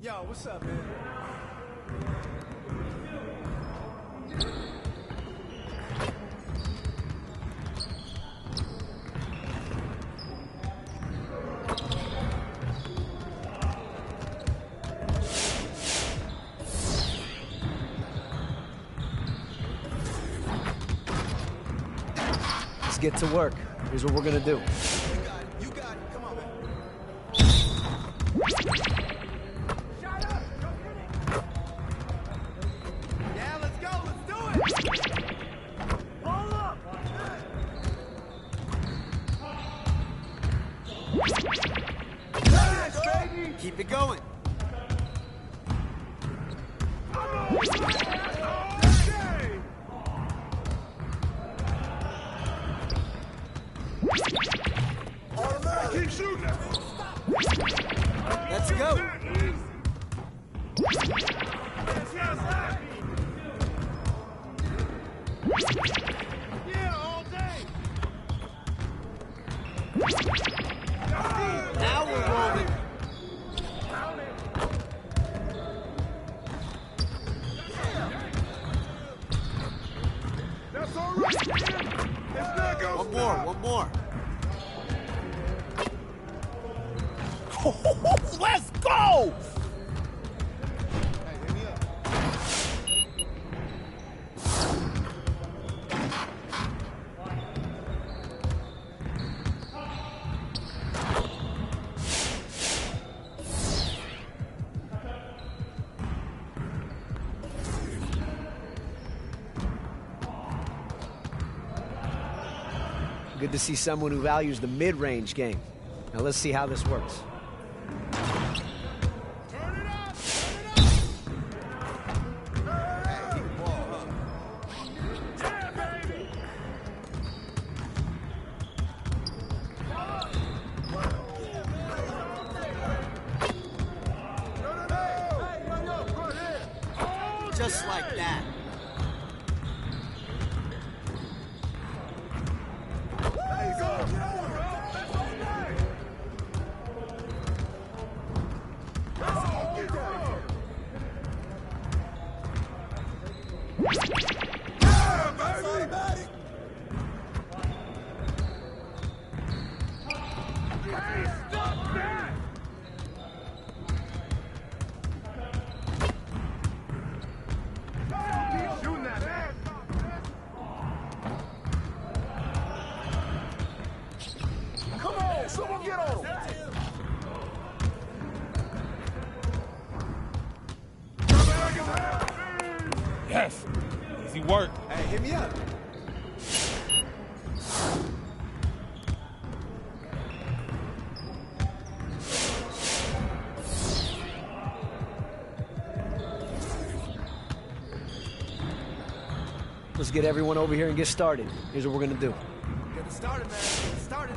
Yo, what's up, man? Let's get to work. Here's what we're gonna do. You got it. You got it. Come on, man. Yeah, let's go. Let's do it. Hold up. Yes, baby. Keep it going. Keep shooting. Let's go. Yeah, all day. Now we're rolling. That's all right. It's not go. One more. Let's go! Hey, hit me up. Good to see someone who values the mid-range game. Now let's see how this works. Just like that. Someone get on him! Yes. Easy work. Hey, hit me up. Let's get everyone over here and get started. Here's what we're gonna do. Get it started, man. Get it started.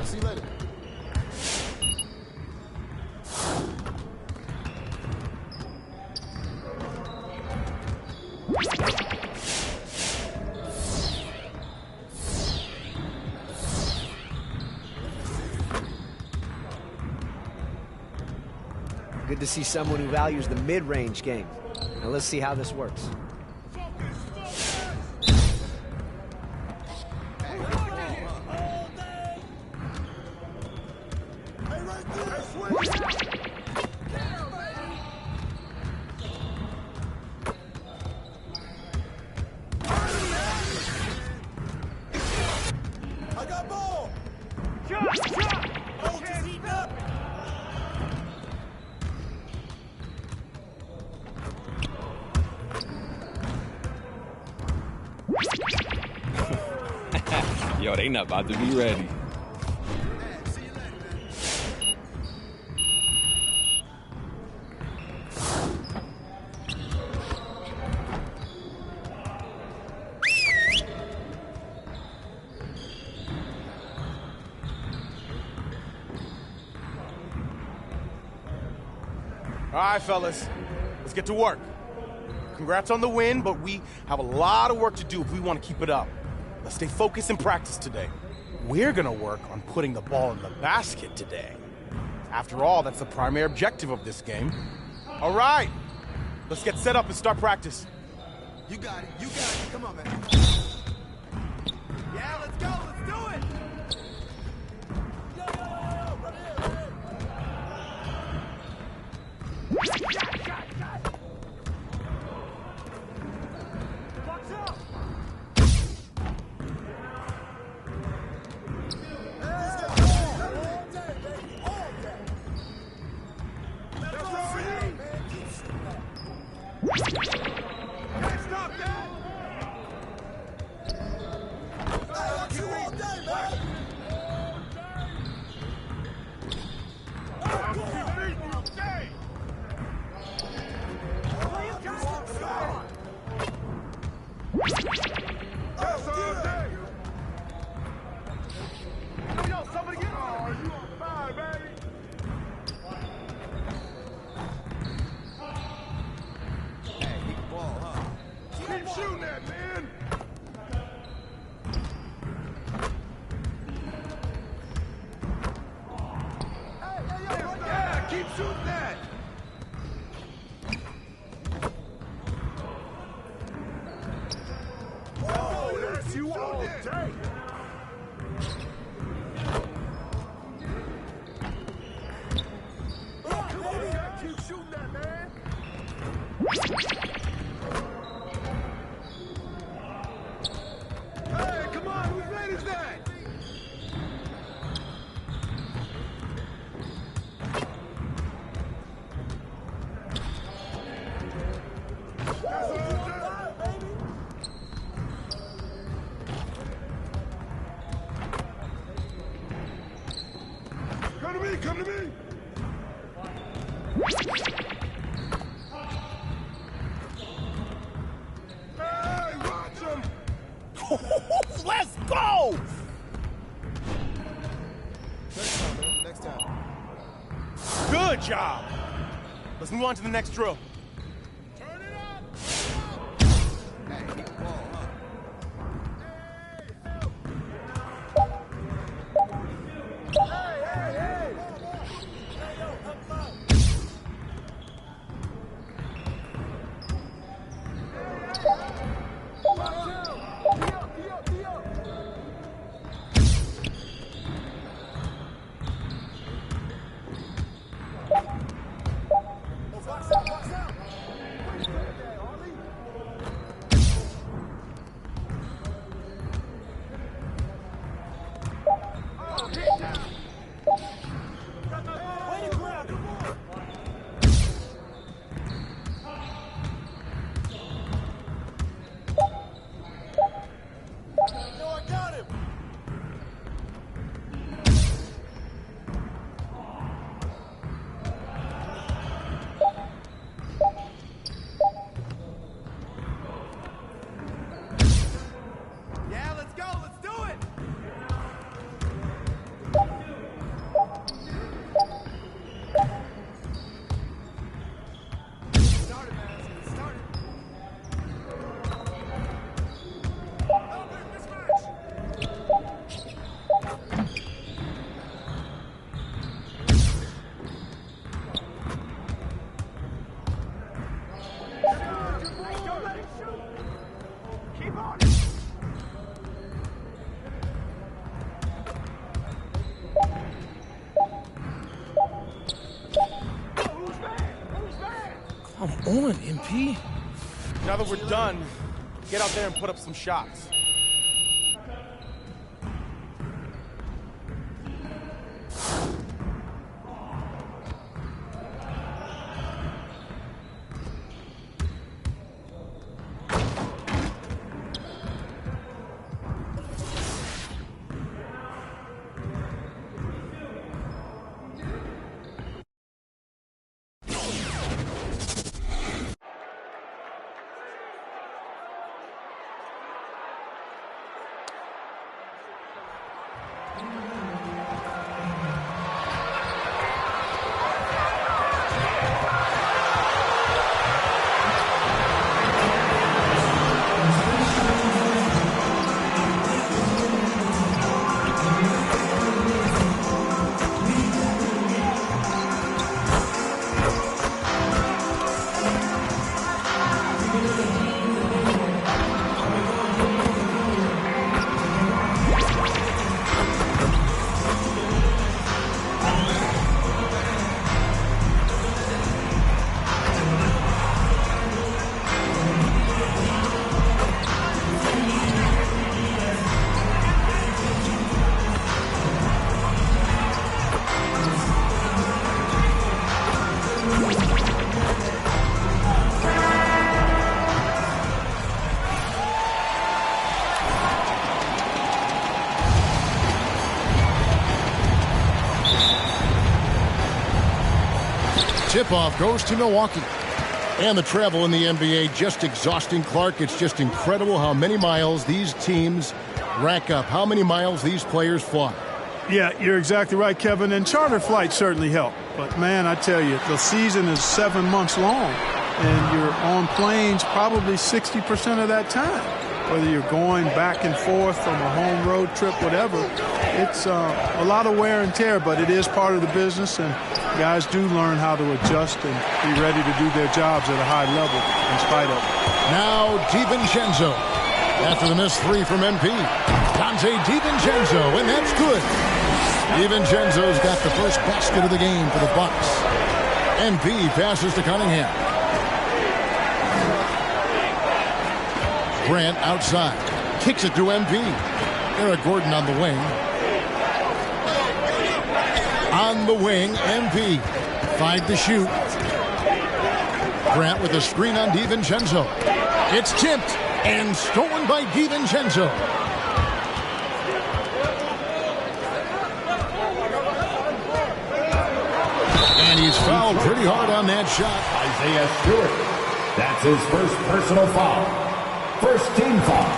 See you later. Good to see someone who values the mid-range game. Now let's see how this works. I got ball! Shot! Oh, just heating up! Yo, they not about to be ready. All right, fellas, let's get to work. Congrats on the win, but we have a lot of work to do if we want to keep it up. Let's stay focused in practice today. We're gonna work on putting the ball in the basket today. After all, that's the primary objective of this game. All right, let's get set up and start practice. You got it, come on, man. Yeah, let's go, let's do it! Keep shooting that! Oh, that's you all day! Keep shooting that, man! Hey, come on, whose man is that? Come to me! Hey, watch him! Let's go! Next time, man. Next time. Good job! Let's move on to the next drill. Turn it up! Hey, keep the ball, huh? Box out! on, MP? Now that we're done, get out there and put up some shots. Tip-off goes to Milwaukee. And the travel in the NBA just exhausting, Clark. It's just incredible how many miles these teams rack up, how many miles these players fly. Yeah, you're exactly right, Kevin. And charter flights certainly help. But, man, I tell you, the season is 7 months long. And you're on planes probably 60% of that time. Whether you're going back and forth from a home road trip, whatever. It's a lot of wear and tear, but it is part of the business. And guys do learn how to adjust and be ready to do their jobs at a high level in spite of it. Now DiVincenzo. After the missed three from MP. Dante DiVincenzo, and that's good. DiVincenzo's got the first basket of the game for the Bucks. MP passes to Cunningham. Grant outside. Kicks it to MP. Eric Gordon on the wing. On the wing, MP. 5 to shoot. Grant with a screen on DiVincenzo. It's tipped and stolen by DiVincenzo. And he's fouled pretty hard on that shot. Isaiah Stewart. That's his first personal foul. First team foul.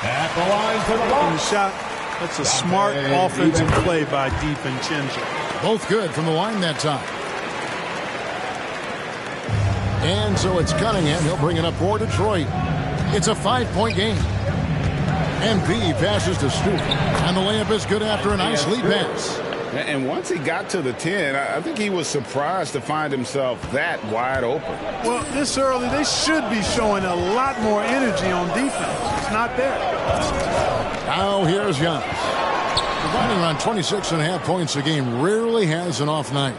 At the line for the Bucks. Shot. That's a smart offensive play by DiVincenzo. Both good from the line that time. And so it's Cunningham. He'll bring it up for Detroit. It's a 5-point game. MP passes to Stewart. And the layup is good after a nice lead pass. And once he got to the 10, I think he was surprised to find himself that wide open. Well, this early, they should be showing a lot more energy on defense. It's not there. Now here's Giannis. Providing around 26.5 points a game. Rarely has an off night.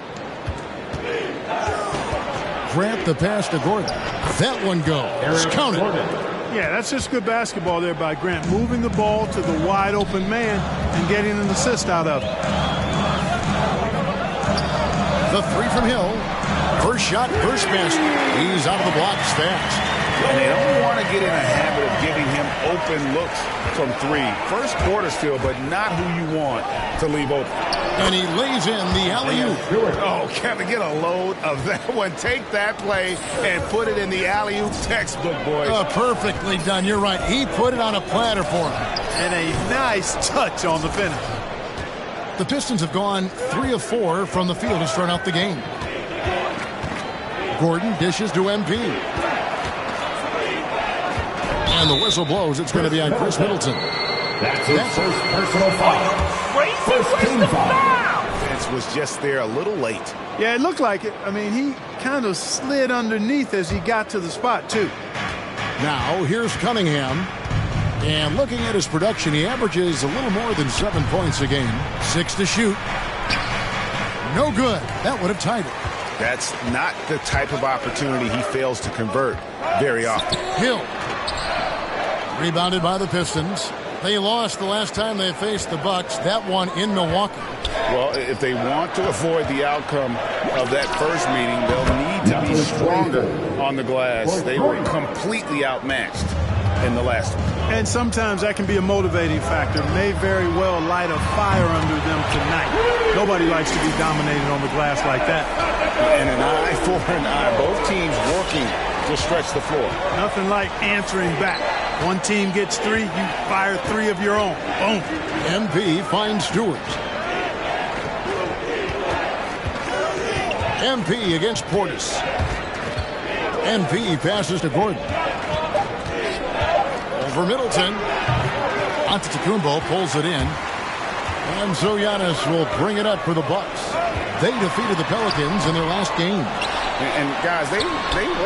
Grant the pass to Gordon. That one goes. Count it. Yeah, that's just good basketball there by Grant. Moving the ball to the wide open man and getting an assist out of it. The three from Hill. First shot, first basket. He's out of the blocks fast. And they don't want to get in a habit of giving him open looks from three. First quarter still, but not who you want to leave open. And he lays in the alley-oop. Oh, Kevin, get a load of that one. Take that play and put it in the alley-oop textbook, boys. Perfectly done. You're right. He put it on a platter for him. And a nice touch on the finish. The Pistons have gone 3 of 4 from the field to start out the game. Gordon dishes to MP. And the whistle blows. It's going to be on Chris Middleton. That's his first personal foul. First team foul. Defense was just there a little late. Yeah, it looked like it. I mean, he kind of slid underneath as he got to the spot, too. Now, here's Cunningham. And looking at his production, he averages a little more than 7 points a game. 6 to shoot. No good. That would have tied it. That's not the type of opportunity he fails to convert very often. Hill. Rebounded by the Pistons. They lost the last time they faced the Bucks, that one in Milwaukee. Well, if they want to avoid the outcome of that first meeting, they'll need to be stronger on the glass. They were completely outmatched in the last one. And sometimes that can be a motivating factor. May very well light a fire under them tonight. Nobody likes to be dominated on the glass like that. And an eye for an eye. Both teams working to stretch the floor. Nothing like answering back. One team gets 3, you fire 3 of your own. Boom. MP finds Stewart. MP against Portis. MP passes to Gordon. Over Middleton. Antetokounmpo pulls it in. And so Giannis will bring it up for the Bucks. They defeated the Pelicans in their last game. And guys, they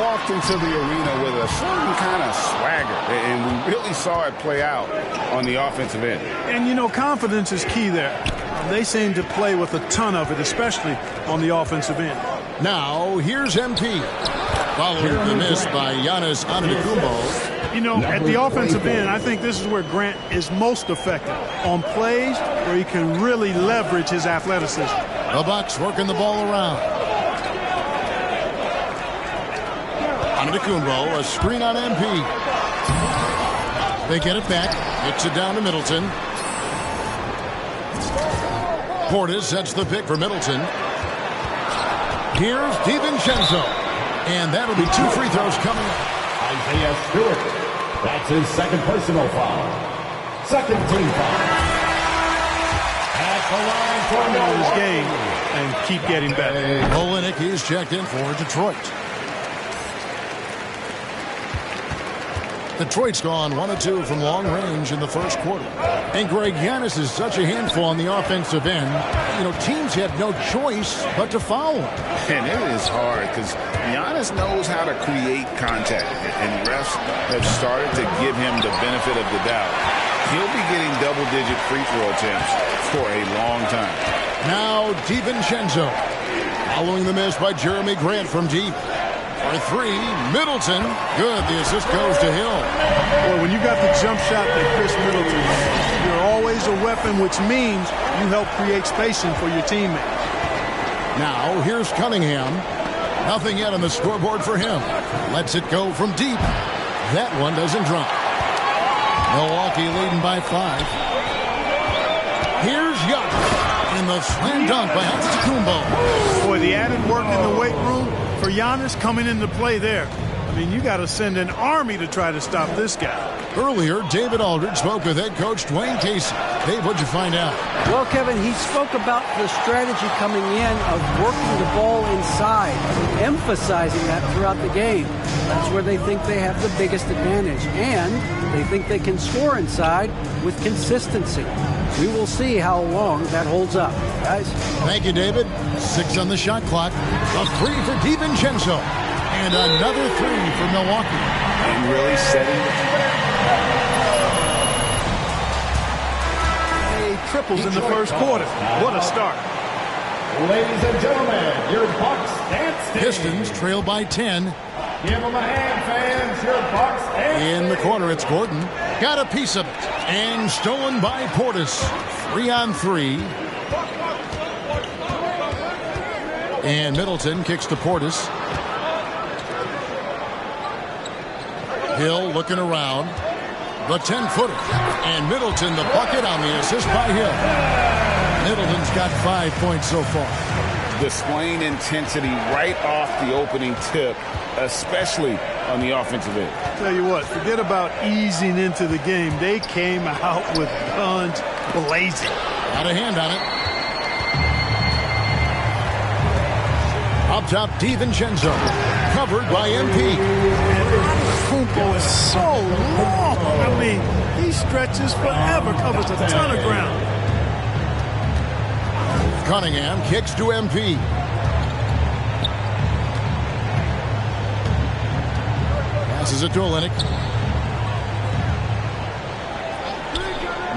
walked into the arena with a certain kind of swagger. And we really saw it play out on the offensive end. And, you know, confidence is key there. They seem to play with a ton of it, especially on the offensive end. Now, here's MP. Following the miss by Giannis Antetokounmpo. You know, at the offensive end, I think this is where Grant is most effective. On plays where he can really leverage his athleticism. The Bucks working the ball around. Antetokounmpo, a screen on MP. They get it back. Hits it down to Middleton. Portis sets the pick for Middleton. Here's DiVincenzo. And that'll be 2 free throws coming up. Isaiah Stewart. That's his second personal foul. Second team foul. At the line for This game and keep getting better. Olenek is checked in for Detroit. Detroit's gone 1 of 2 from long range in the first quarter. And Greg, Giannis is such a handful on the offensive end. You know, teams have no choice but to foul him. And it is hard because Giannis knows how to create contact. And refs have started to give him the benefit of the doubt. He'll be getting double-digit free throw attempts for a long time. Now DiVincenzo. Following the miss by Jeremy Grant from deep. For 3, Middleton. Good. The assist goes to Hill. Boy, when you got the jump shot that Chris Middleton, you're always a weapon, which means you help create spacing for your teammate. Now, here's Cunningham. Nothing yet on the scoreboard for him. Lets it go from deep. That one doesn't drop. Milwaukee leading by 5. Here's Giannis. In the slam dunk by Antetokounmpo. Boy, the added work in the weight room for Giannis coming into play there. I mean, you got to send an army to try to stop this guy. Earlier, David Aldridge spoke with head coach Dwayne Casey. Dave, what'd you find out? Well, Kevin, he spoke about the strategy coming in of working the ball inside, emphasizing that throughout the game. That's where they think they have the biggest advantage, and they think they can score inside with consistency. We will see how long that holds up, guys. Thank you, David. 6 on the shot clock. A 3 for DiVincenzo. And another 3 for Milwaukee. And really setting Triples in the first quarter. What a start. Ladies and gentlemen, your Bucks dance team. Pistons trail by 10. Give them a hand, fans. Your Bucks dance In the corner, it's Gordon. Got a piece of it. And stolen by Portis. 3 on 3. And Middleton kicks to Portis. Hill looking around. The 10-footer. And Middleton, the bucket on the assist by Hill. Middleton's got 5 points so far. displaying intensity right off the opening tip, especially on the offensive end. Tell you what, forget about easing into the game. They came out with guns blazing. Got a hand on it. Up top, DiVincenzo. Covered by MP. Kumpo is so long. I mean, he stretches forever, covers a ton of ground. Cunningham kicks to MP. Passes it to Olenek.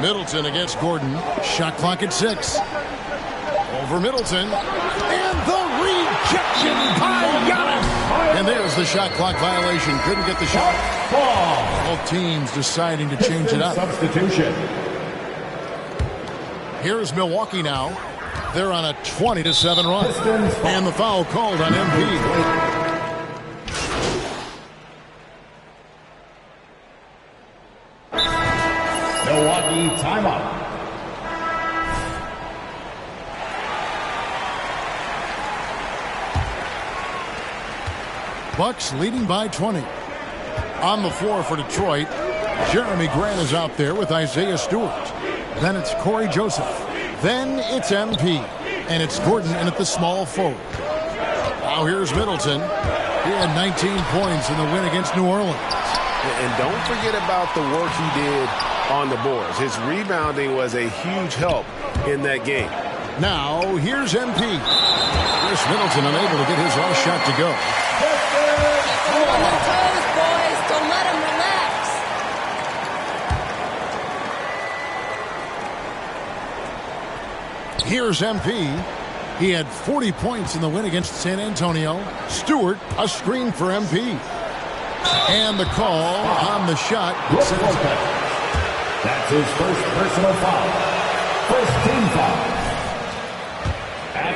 Middleton against Gordon. Shot clock at 6. Over Middleton. And the rejection by Giannis. And there's the shot clock violation. Couldn't get the shot. Both teams deciding to change it up. Substitution. Here's Milwaukee now. They're on a 20-7 run. And the foul called on MP. Milwaukee timeout. Bucks leading by 20. On the floor for Detroit, Jeremy Grant is out there with Isaiah Stewart. Then it's Corey Joseph. Then it's MP. And it's Gordon in at the small forward. Now here's Middleton. He had 19 points in the win against New Orleans. And don't forget about the work he did on the boards. His rebounding was a huge help in that game. Now here's MP. Chris Middleton unable to get his last shot to go. On their toes, boys. Don't let them relax. Here's MP. He had 40 points in the win against San Antonio. Stewart, a screen for MP. And the call on the shot. That's his first personal foul. First team foul.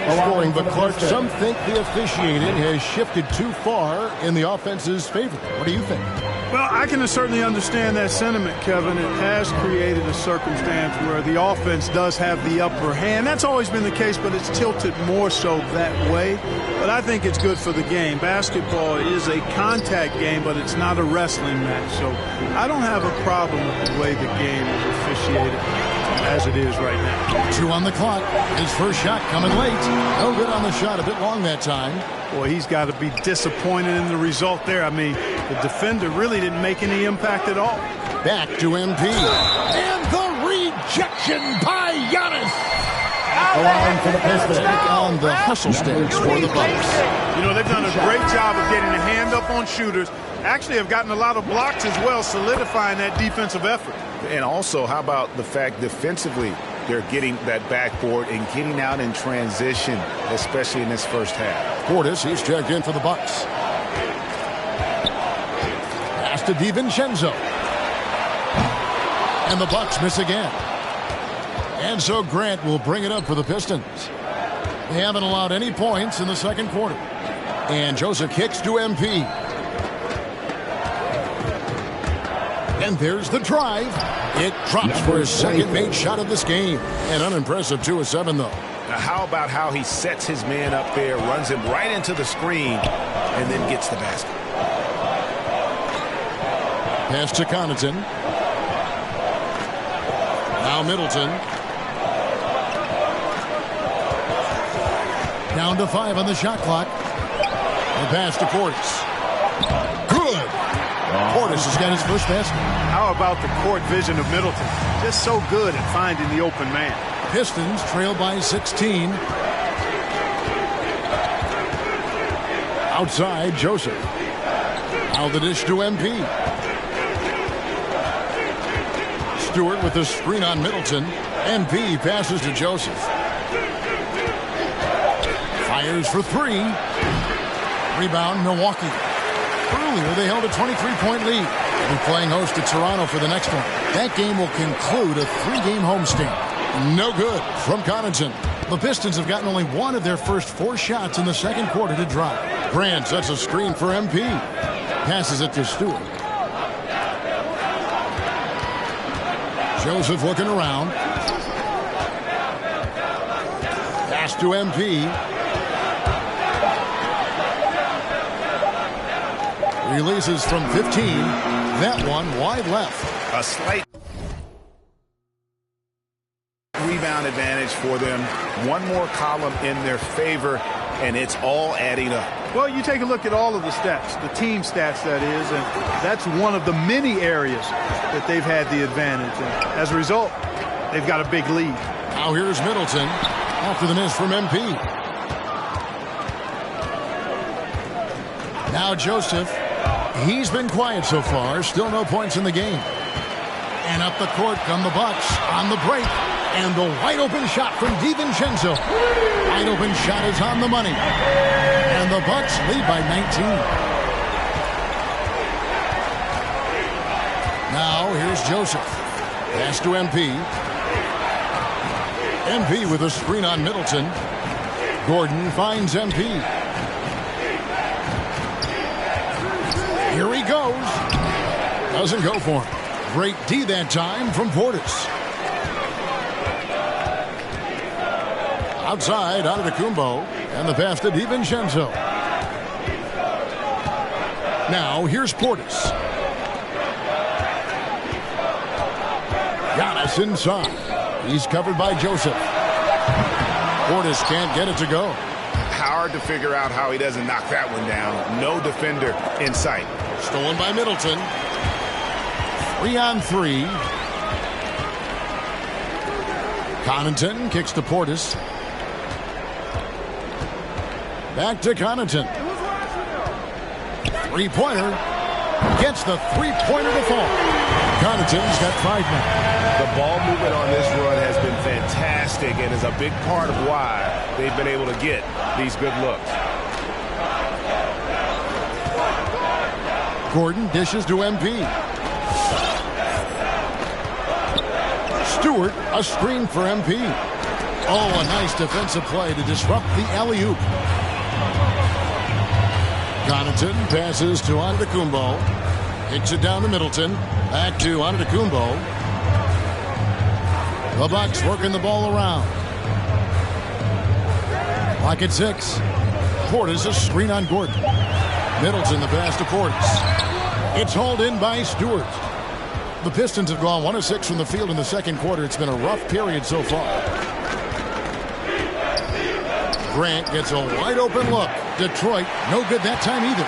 Scoring, but Clark, some think the officiating has shifted too far in the offense's favor. What do you think? Well, I can certainly understand that sentiment, Kevin. It has created a circumstance where the offense does have the upper hand. That's always been the case, but it's tilted more so that way. But I think it's good for the game. Basketball is a contact game, but it's not a wrestling match. So I don't have a problem with the way the game is officiated as it is right now. 2 on the clock. His first shot coming late. No good on the shot. A bit long that time. Boy, he's got to be disappointed in the result there. I mean, the defender really didn't make any impact at all. Back to MP. And the rejection by Giannis. On the hustle stance for the Bucks. You know, they've done a great job of getting a hand up on shooters. Actually have gotten a lot of blocks as well, solidifying that defensive effort. And also, how about the fact defensively they're getting that backboard and getting out in transition, especially in this first half. Portis, he's checked in for the Bucks. Pass to DiVincenzo. And the Bucks miss again. And so Grant will bring it up for the Pistons. They haven't allowed any points in the second quarter. And Joseph kicks to MP. And there's the drive. It drops for his second made shot of this game. An unimpressive 2 of 7, though. Now, how about how he sets his man up there, runs him right into the screen, and then gets the basket. Pass to Connaughton. Now Middleton. Down to 5 on the shot clock. The pass to Portis. Good. Portis has got his first basket. How about the court vision of Middleton? Just so good at finding the open man. Pistons trail by 16. Outside, Joseph. Now the dish to MP. Stewart with the screen on Middleton. MP passes to Joseph. Fires for 3. Rebound, Milwaukee. Earlier, they held a 23-point lead. They'll be playing host to Toronto for the next one. That game will conclude a 3-game homestand. No good from Connaughton. The Pistons have gotten only 1 of their first 4 shots in the second quarter to drive. Grant sets a screen for MP. Passes it to Stewart. Joseph looking around. Pass to MP. Releases from 15. That one wide left. A slight rebound advantage for them. One more column in their favor, and it's all adding up. Well, you take a look at all of the stats, the team stats, that is, and that's one of the many areas that they've had the advantage. And as a result, they've got a big lead. Now here's Middleton after the miss from MP. Now Joseph. He's been quiet so far. Still no points in the game. And up the court come the Bucks on the break. And the wide open shot from DiVincenzo. Wide open shot is on the money. And the Bucks lead by 19. Now here's Joseph. Pass to MP. MP with a screen on Middleton. Gordon finds MP. Here he goes. Doesn't go for him. Great D that time from Portis. Outside, Antetokounmpo, and the pass to DiVincenzo. Now, here's Portis. Giannis inside. He's covered by Joseph. Portis can't get it to go. Hard to figure out how he doesn't knock that one down. No defender in sight. Stolen by Middleton. 3-on-3. Connaughton kicks to Portis. Back to Connaughton. Three-pointer. Gets the three-pointer to fall. Connaughton's got 5 now. The ball movement on this run has been fantastic and is a big part of why they've been able to get these good looks. Gordon dishes to MP. Stewart, a screen for MP. Oh, a nice defensive play to disrupt the alley-oop. Connaughton passes to Antetokounmpo. Kicks it down to Middleton. Back to Antetokounmpo. The Bucks working the ball around. Clock at 6. Portis a screen on Gordon. Middleton the pass to Portis. It's hauled in by Stewart. The Pistons have gone 1 of 6 from the field in the second quarter. It's been a rough period so far. Grant gets a wide open look. Detroit, no good that time either.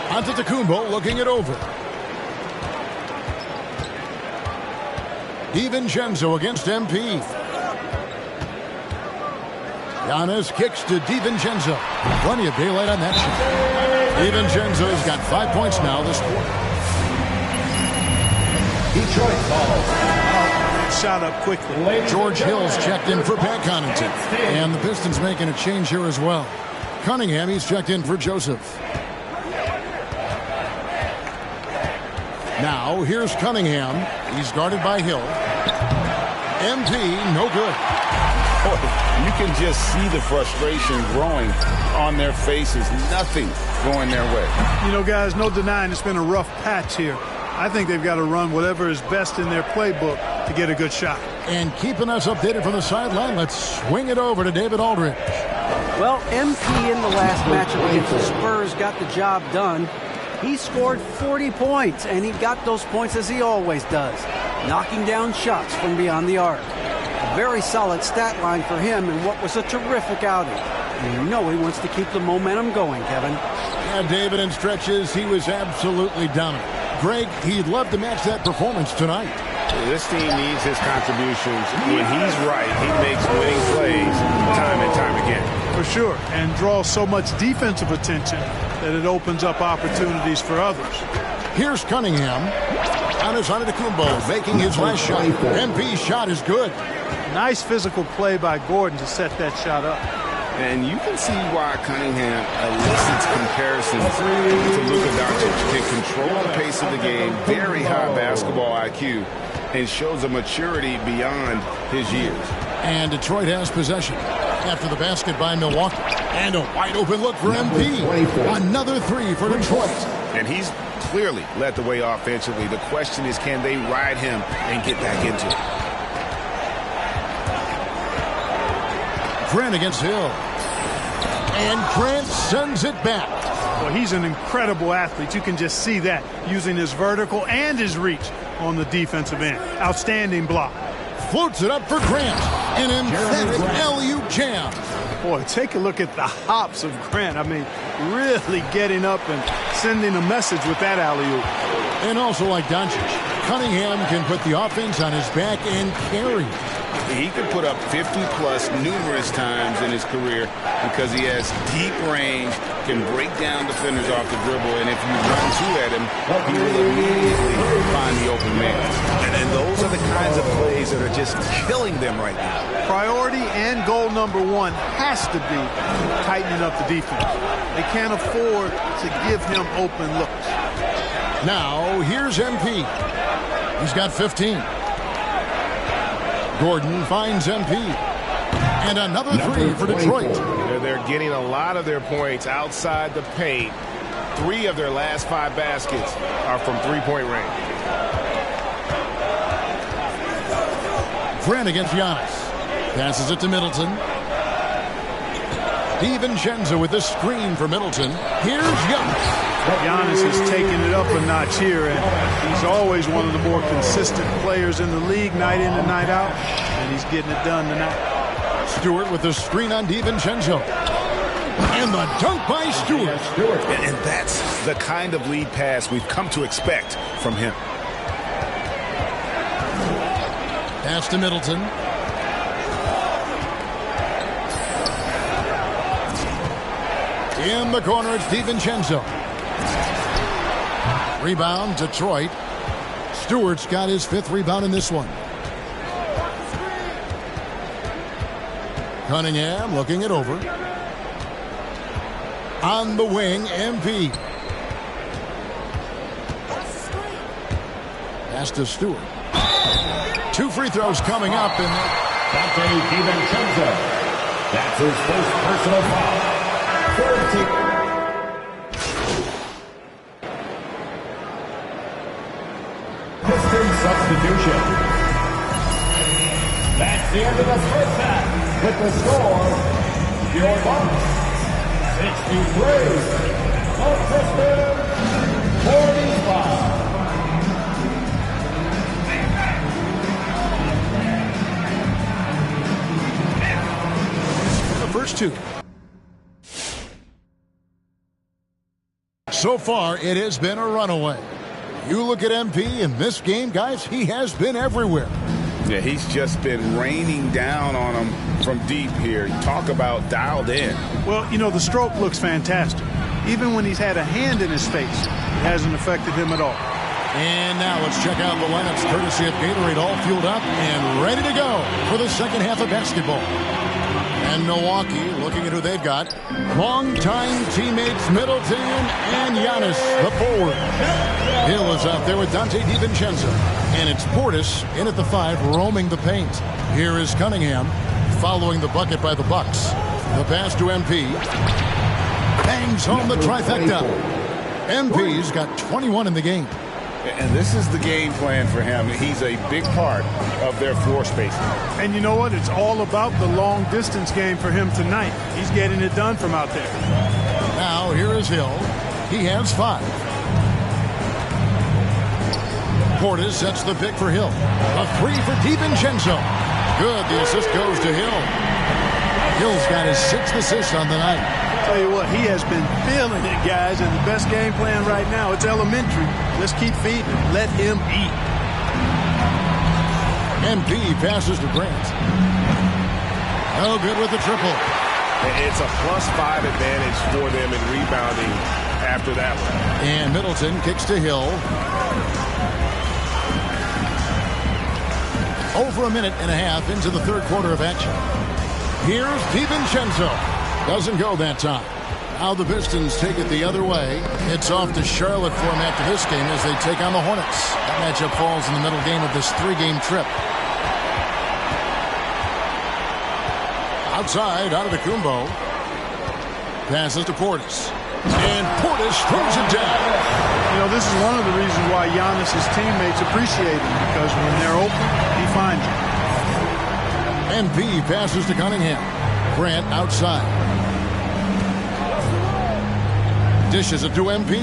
Antetokounmpo looking it over. DiVincenzo against MP. Giannis kicks to DiVincenzo. Plenty of daylight on that shot. DiVincenzo's got 5 points now this quarter. Detroit ball. Shot up quickly. George Hill's checked in for Pat Connaughton. And the Pistons making a change here as well. Cunningham, he's checked in for Joseph. Now, here's Cunningham. He's guarded by Hill. MP, no good. You can just see the frustration growing on their faces. Nothing going their way. You know, guys, no denying it's been a rough patch here. I think they've got to run whatever is best in their playbook to get a good shot. And keeping us updated from the sideline, let's swing it over to David Aldridge. Well, MP in the last matchup against the Spurs got the job done. He scored 40 points, and he got those points as he always does, knocking down shots from beyond the arc. A very solid stat line for him in what was a terrific outing. And you know he wants to keep the momentum going, Kevin. Yeah, David, in stretches, he was absolutely dominant. Greg, he'd love to match that performance tonight. This team needs his contributions. When he's right, he makes winning plays time and time again. For sure, and draws so much defensive attention that it opens up opportunities for others. Here's Cunningham. Giannis Antetokounmpo making his last shot. MP's shot is good. Nice physical play by Gordon to set that shot up. And you can see why Cunningham elicits comparisons to Luka Doncic. Can control the pace of the game, very high basketball IQ, and shows a maturity beyond his years. And Detroit has possession after the basket by Milwaukee. And a wide open look for MP. Another three for Detroit. And he's clearly led the way offensively. The question is, can they ride him and get back into it? Grant against Hill. And Grant sends it back. Well, he's an incredible athlete. You can just see that using his vertical and his reach on the defensive end. Outstanding block. Floats it up for Grant. An emphatic alley-oop jam. Boy, take a look at the hops of Grant. I mean, really getting up and sending a message with that alley-oop. And also like Doncic, Cunningham can put the offense on his back and carry. He could put up 50-plus numerous times in his career because he has deep range, can break down defenders off the dribble, and if you run two at him, he will immediately find the open man. And those are the kinds of plays that are just killing them right now. Priority and goal number one has to be tightening up the defense. They can't afford to give him open looks. Now, here's MP. He's got 15. Gordon finds MP. And another three for Detroit. They're getting a lot of their points outside the paint. 3 of their last 5 baskets are from three-point range. Grant against Giannis. Passes it to Middleton. DiVincenzo with the screen for Middleton. Here's Giannis. Giannis is taking it up a notch here, and he's always one of the more consistent players in the league night in and night out, and he's getting it done tonight. Stewart with the screen on DiVincenzo. And the dunk by Stewart. And that's the kind of lead pass we've come to expect from him. Pass to Middleton. In the corner, it's DiVincenzo. Rebound, Detroit. Stewart's got his 5th rebound in this one. Cunningham looking it over. On the wing, MP. Pass to Stewart. 2 free throws coming up. And DiVincenzo. That's his first personal foul. 30. Pistons substitution. That's the end of the first half. With the score, your Bucks 63. The Pistons 45. The first 2. So far, it has been a runaway. You look at MP in this game, guys, he has been everywhere. Yeah, he's just been raining down on them from deep here. Talk about dialed in. Well, you know, the stroke looks fantastic. Even when he's had a hand in his face, it hasn't affected him at all. And now let's check out the lineups courtesy of Gatorade, all fueled up and ready to go for the second half of basketball. And Milwaukee, looking at who they've got. Longtime teammates Middleton and Giannis, the forward. Hill is out there with Dante DiVincenzo. And it's Portis in at the 5, roaming the paint. Here is Cunningham, following the bucket by the Bucks. The pass to MP. Bangs home the trifecta. MP's got 21 in the game. And this is the game plan for him. He's a big part of their floor spacing. And you know what? It's all about the long distance game for him tonight. He's getting it done from out there. Now here is Hill. He has 5. Portis sets the pick for Hill. A 3 for DiVincenzo. Good. The assist goes to Hill. Hill's got his 6th assist on the night. Tell you what, he has been feeling it, guys, and the best game plan right now, it's elementary. Let's keep feeding him. Let him eat. MP passes to Grant. No good with the triple. It's a +5 advantage for them in rebounding after that one. And Middleton kicks to Hill. Over a minute and a half into the 3rd quarter of action. Here's DiVincenzo. Doesn't go that time. Now the Pistons take it the other way. It's off to Charlotte for them after this game as they take on the Hornets. That matchup falls in the middle game of this 3-game trip. Outside, out of the Kumbo. Passes to Portis. And Portis throws it down. You know, this is one of the reasons why Giannis' teammates appreciate him, because when they're open, he finds them. MP passes to Cunningham. Grant outside. Dishes it to MP.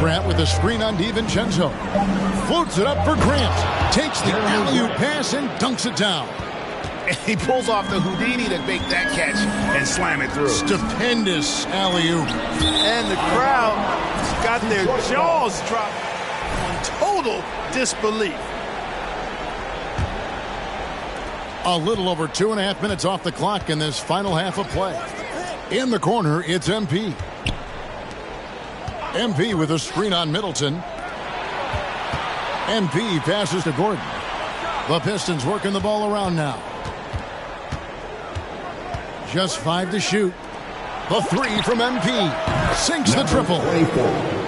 Grant with a screen on DiVincenzo. Floats it up for Grant. Takes the alley-oop pass and dunks it down. He pulls off the Houdini to make that catch and slam it through. Stupendous alley-oop. And the crowd got their jaws dropped in total disbelief. A little over 2.5 minutes off the clock in this final half of play. In the corner, it's MP. MP with a screen on Middleton. MP passes to Gordon. The Pistons working the ball around now. Just 5 to shoot. The 3 from MP. Sinks the triple.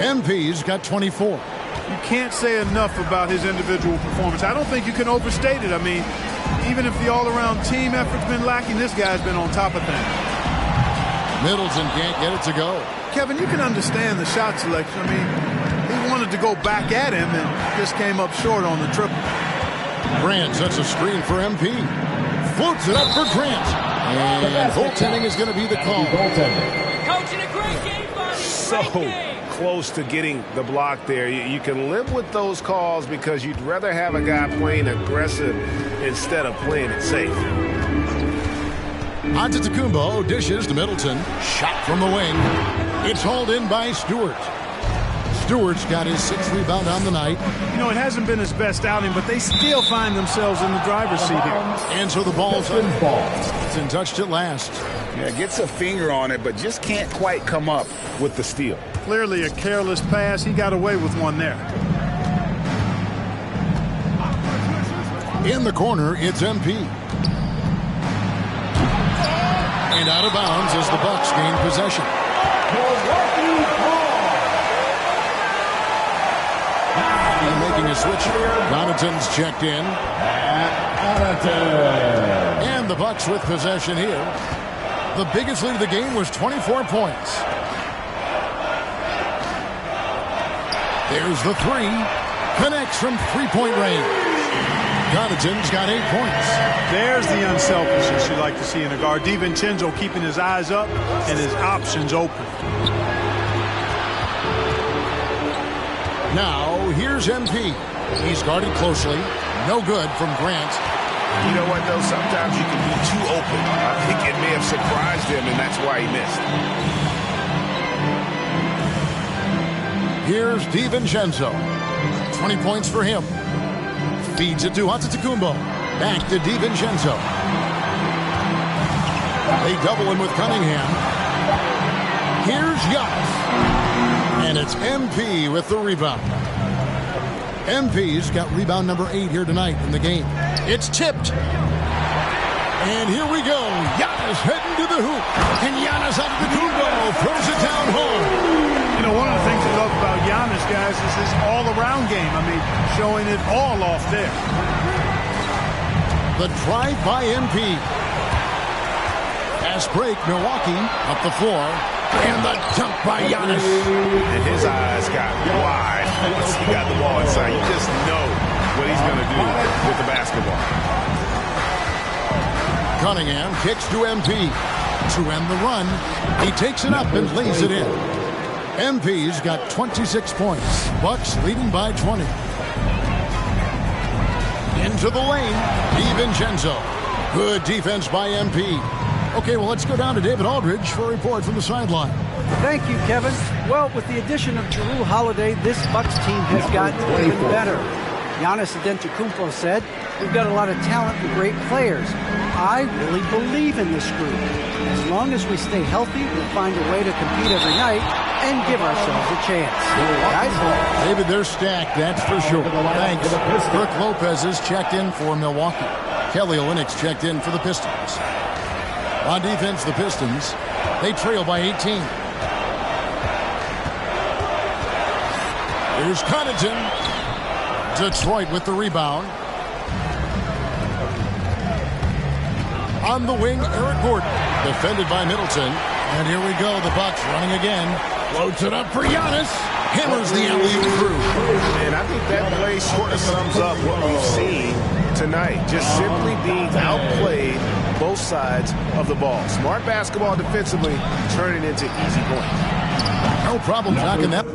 MP's got 24. You can't say enough about his individual performance. I don't think you can overstate it. I mean, even if the all-around team effort's been lacking, this guy's been on top of things. Middleton can't get it to go. Kevin, you can understand the shot selection. I mean, he wanted to go back at him and just came up short on the triple. Grant sets a screen for MP. Floats it up for Grant. And goaltending is going to be the call. Coaching a great game, buddy. So close to getting the block there. You can live with those calls because you'd rather have a guy playing aggressive instead of playing it safe. Antetokounmpo dishes to Middleton. Shot from the wing. It's hauled in by Stewart. Stewart's got his 6th rebound on the night. You know, it hasn't been his best outing, but they still find themselves in the driver's seat here. And so the ball's untouched at last. Yeah, gets a finger on it, but just can't quite come up with the steal. Clearly a careless pass. He got away with one there. In the corner, it's MP. And out of bounds as the Bucks gain possession. And making a switch here. Connaughton's checked in. And the Bucks with possession here. The biggest lead of the game was 24 points. There's the 3. Connects from three-point range. Connaughton's got 8 points. There's the unselfishness you like to see in a guard. DiVincenzo keeping his eyes up and his options open. Now, here's MP. He's guarded closely. No good from Grant. You know what, though? Sometimes you can be too open. I think it may have surprised him, and that's why he missed. Here's DiVincenzo. 20 points for him. Feeds it to Antetokounmpo. Back to DiVincenzo. They double him with Cunningham. Here's Giannis. And it's MP with the rebound. MP's got rebound number 8 here tonight in the game. It's tipped. And here we go. Giannis heading to the hoop. And Giannis Antetokounmpo throws it down home. You know, one of the things I love about Giannis, guys, is his all-around game. I mean, showing it all off there. The drive by MP. Pass break, Milwaukee up the floor. And the dunk by Giannis. And his eyes got wide once he got the ball inside. You just know what he's going to do with the basketball. Cunningham kicks to MP. To end the run, he takes it up and lays it in. MP's got 26 points. Bucks leading by 20. Into the lane, DiVincenzo. Good defense by MP. Okay, well, let's go down to David Aldridge for a report from the sideline. Thank you, Kevin. Well, with the addition of Jrue Holiday, this Bucks team has gotten even better. Giannis Antetokounmpo said, "We've got a lot of talent and great players. I really believe in this group. As long as we stay healthy, we'll find a way to compete every night and give ourselves a chance." Guys? David, they're stacked, that's for sure. Thanks. Brooke Lopez is checked in for Milwaukee. Kelly Olynyk's checked in for the Pistons. On defense, the Pistons, they trail by 18. Here's Connaughton. Detroit with the rebound. On the wing, Eric Gordon. Defended by Middleton. And here we go, the Bucks running again. Floats it up for Giannis. Hammers the alley-oop through. And I think that play sort of sums up what we've seen tonight. Just simply being outplayed both sides of the ball. Smart basketball defensively, turning into easy points. No problem knocking that.